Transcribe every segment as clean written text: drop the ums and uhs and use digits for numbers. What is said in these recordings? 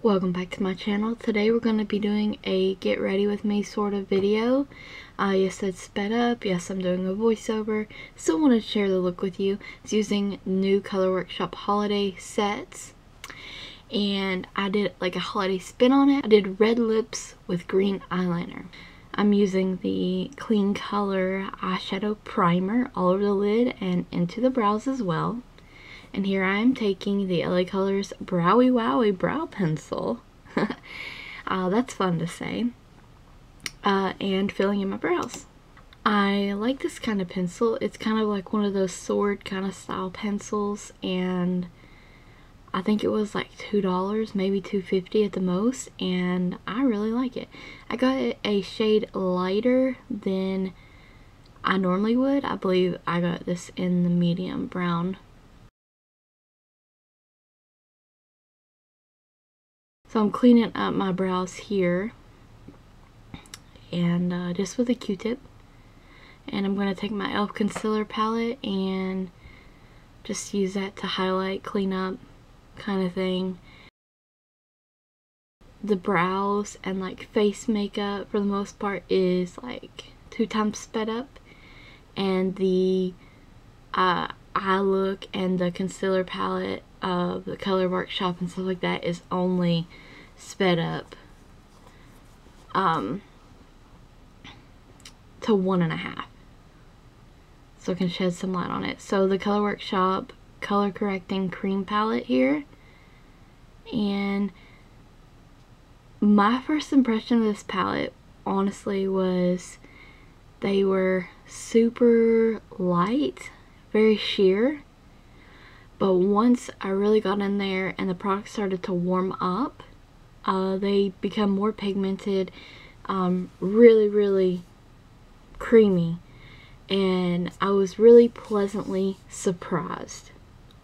Welcome back to my channel. Today we're going to be doing a get ready with me sort of video. Yes, it's sped up. Yes, I'm doing a voiceover. Still want to share the look with you. It's using new ColorWorkshop holiday sets. And I did like a holiday spin on it. I did red lips with green eyeliner. I'm using the Kleancolor eyeshadow primer all over the lid and into the brows as well. And here I am taking the LaColors Browie Wowie brow pencil. That's fun to say. And filling in my brows. I like this kind of pencil. It's kind of like one of those sword kind of style pencils, and I think it was like $2, maybe $2.50 at the most, and I really like it. I got it a shade lighter than I normally would. I believe I got this in the medium brown. So I'm cleaning up my brows here, and just with a Q-tip. And I'm going to take my e.l.f. concealer palette and just use that to highlight, clean up kind of thing. The brows and like face makeup for the most part is like 2 times sped up. And the eye look and the concealer palette of the TheColorWorkshop and stuff like that is only sped up to 1.5, so I can shed some light on it. So the TheColorWorkshop color correcting cream palette here, and my first impression of this palette honestly was they were super light, very sheer. But once I really got in there and the product started to warm up, they become more pigmented, really creamy, and I was really pleasantly surprised,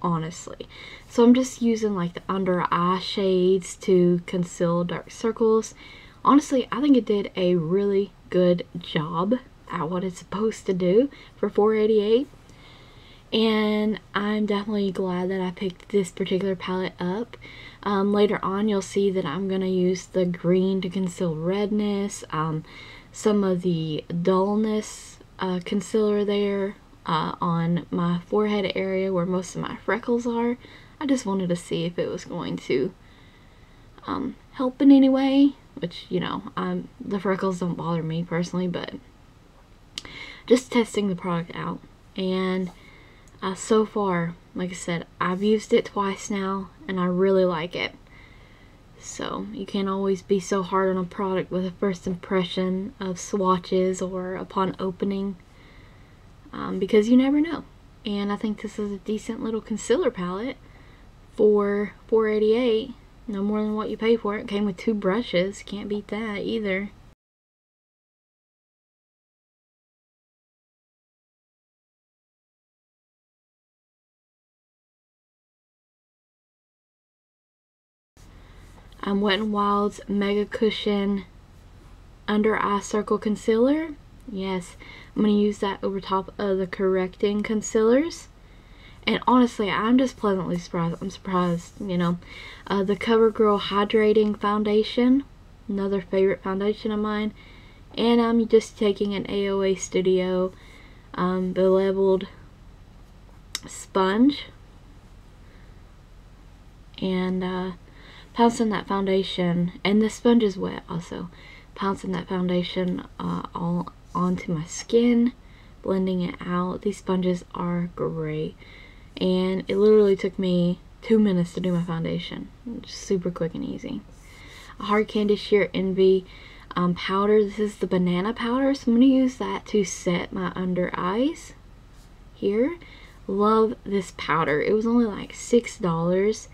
honestly. So I'm just using like the under eye shades to conceal dark circles. Honestly, I think it did a really good job at what it's supposed to do for $4.88. And I'm definitely glad that I picked this particular palette up. Later on you'll see that I'm going to use the green to conceal redness, some of the dullness concealer there on my forehead area where most of my freckles are. I just wanted to see if it was going to help in any way, which, you know, the freckles don't bother me personally, but just testing the product out. And so far, like I said, I've used it twice now and I really like it. So you can't always be so hard on a product with a first impression of swatches or upon opening, because you never know. And I think this is a decent little concealer palette for $4.88. No more than what you pay for it. It came with 2 brushes. Can't beat that either. WetnWild's Mega Cushion Under Eye Circle Concealer. Yes, I'm going to use that over top of the correcting concealers. And honestly, I'm just pleasantly surprised. I'm surprised, you know. The Covergirl Hydrating Foundation, another favorite foundation of mine. And I'm just taking an AOA Studio beveled sponge and pouncing that foundation, and the sponge is wet also, pouncing that foundation all onto my skin, blending it out. These sponges are great, and it literally took me 2 minutes to do my foundation. Just super quick and easy. A HardCandy Sheer Envy powder. This is the banana powder, so I'm going to use that to set my under eyes here. Love this powder. It was only like $6.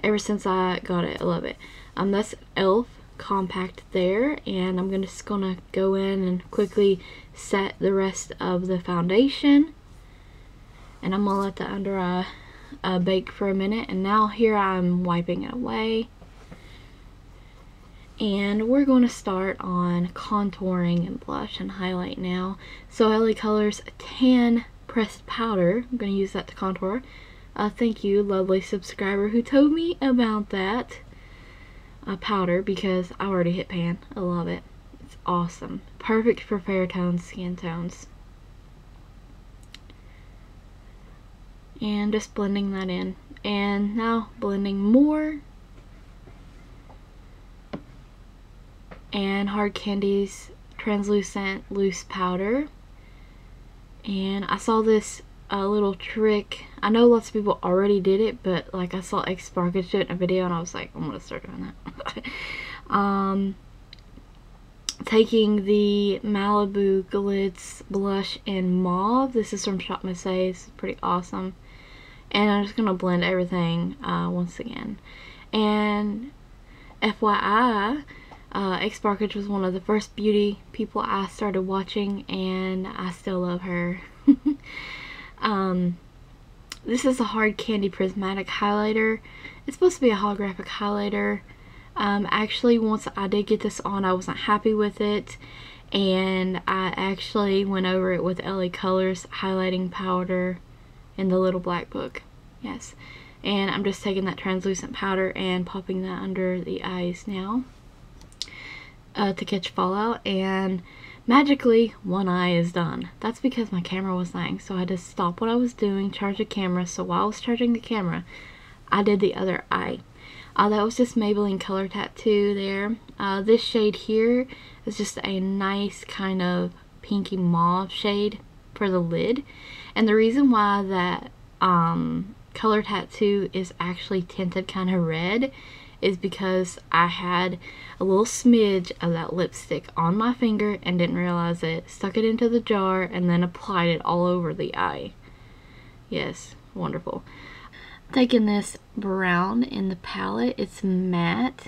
Ever since I got it, I love it. That's e.l.f. compact there, and I'm just gonna go in and quickly set the rest of the foundation, and I'm gonna let the under eye bake for a minute. And now here I'm wiping it away, and we're going to start on contouring and blush and highlight now. So LaColors Tan Pressed Powder, I'm going to use that to contour. Thank you, lovely subscriber who told me about that. powder because I already hit pan. I love it. It's awesome. Perfect for fair toned skin tones. And just blending that in. And now blending more. And HardCandy's translucent loose powder. And I saw this little trick. I know lots of people already did it, but like I saw X Sparkage do it in a video and I was like, I'm gonna start doing that. Taking the Malibu Glitz blush in Mauve. This is from Shop Missy. It's pretty awesome. And I'm just gonna blend everything once again. And FYI, X Sparkage was one of the first beauty people I started watching, and I still love her. This is a HardCandy Prismatic highlighter. It's supposed to be a holographic highlighter. Actually, once I did get this on, I wasn't happy with it, and I actually went over it with LaColors highlighting powder in the little black book. Yes. And I'm just taking that translucent powder and popping that under the eyes now to catch fallout, and magically one eye is done. That's because my camera was dying, so I had to stop what I was doing, charge the camera. So while I was charging the camera, I did the other eye. That was just Maybelline Color Tattoo there. This shade here is just a nice kind of pinky mauve shade for the lid. And the reason why that Color Tattoo is actually tinted kind of red is because I had a little smidge of that lipstick on my finger and didn't realize it. Stuck it into the jar and then applied it all over the eye. Yes, wonderful. Taking this brown in the palette. It's matte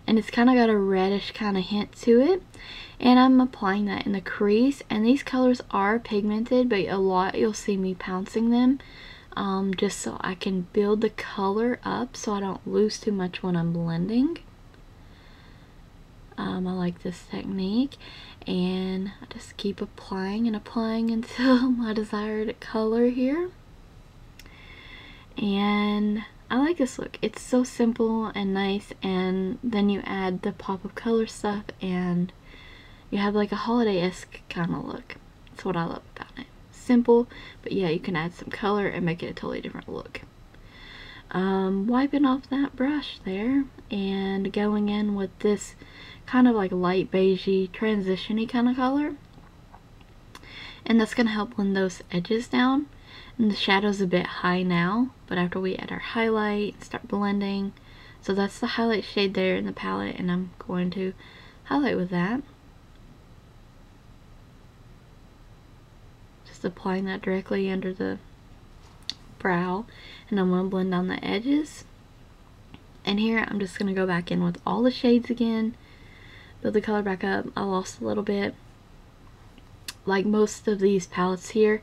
and it's kind of got a reddish kind of hint to it, and I'm applying that in the crease. And these colors are pigmented, but a lot you'll see me pouncing them just so I can build the color up so I don't lose too much when I'm blending. I like this technique, and I just keep applying and applying until my desired color here. And I like this look. It's so simple and nice, and then you add the pop of color stuff and you have like a holiday-esque kind of look. That's what I love about it. Simple, but yeah, you can add some color and make it a totally different look. Wiping off that brush there and going in with this kind of like light beigey transition-y kind of color, and that's going to help blend those edges down. And the shadow's a bit high now, but after we add our highlight, start blending. So that's the highlight shade there in the palette, and I'm going to highlight with that. Just applying that directly under the brow, and I'm going to blend down the edges. And here I'm just going to go back in with all the shades again, build the color back up. I lost a little bit. Like most of these palettes here,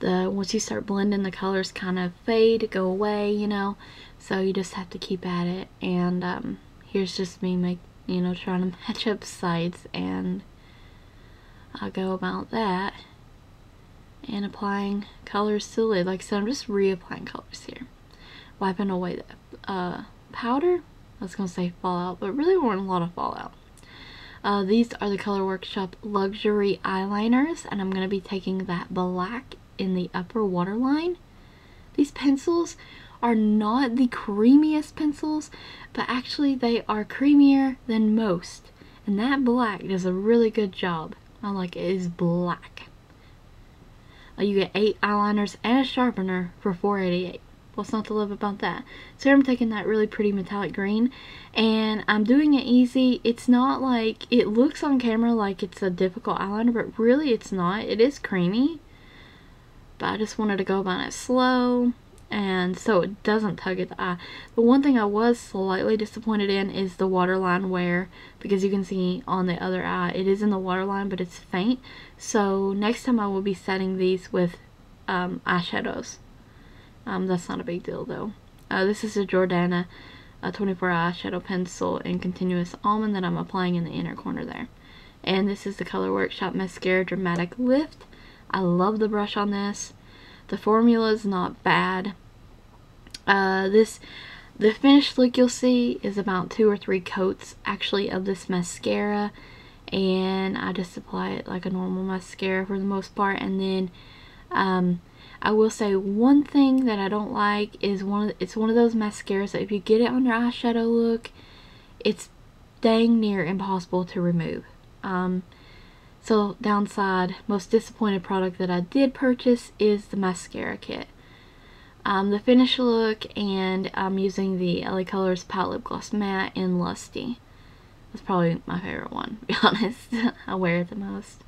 once you start blending, the colors kind of fade, go away, you know, so you just have to keep at it. And here's just me trying to match up sides, and I'll go about that and applying colors to the lid. Like I said, I'm just reapplying colors here, wiping away the powder. I was gonna say fallout, but really weren't a lot of fallout. These are the TheColorWorkshop luxury eyeliners, and I'm gonna be taking that black in the upper waterline. These pencils are not the creamiest pencils, but actually they are creamier than most, and that black does a really good job. I like it is black. You get 8 eyeliners and a sharpener for $4.88. What's not to love about that? So here I'm taking that really pretty metallic green, and I'm doing it easy. It's not like, it looks on camera like it's a difficult eyeliner, but really it's not. It is creamy, but I just wanted to go about it slow, and so it doesn't tug at the eye. The one thing I was slightly disappointed in is the waterline wear, because you can see on the other eye it is in the waterline, but it's faint. So next time I will be setting these with eyeshadows. That's not a big deal though. This is a Jordana 24 eyeshadow pencil in Continious Almond that I'm applying in the inner corner there. And this is the TheColorWorkshop Mascara Dramatic Lift. I love the brush on this. The formula is not bad. The finished look you'll see is about 2 or 3 coats actually of this mascara, and I just apply it like a normal mascara for the most part. And then I will say one thing that I don't like is it's one of those mascaras that if you get it on your eyeshadow look, it's dang near impossible to remove. So downside, most disappointed product that I did purchase is the mascara kit. The finished look, and I'm using the LaColors Pout Lip Gloss Matte in Lusty. That's probably my favorite one, to be honest. I wear it the most.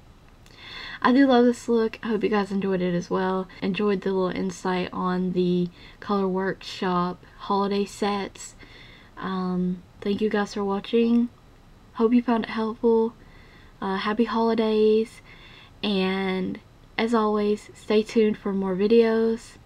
I do love this look. I hope you guys enjoyed it as well. Enjoyed the little insight on the Color Workshop holiday sets. Thank you guys for watching. Hope you found it helpful. Happy holidays. And as always, stay tuned for more videos.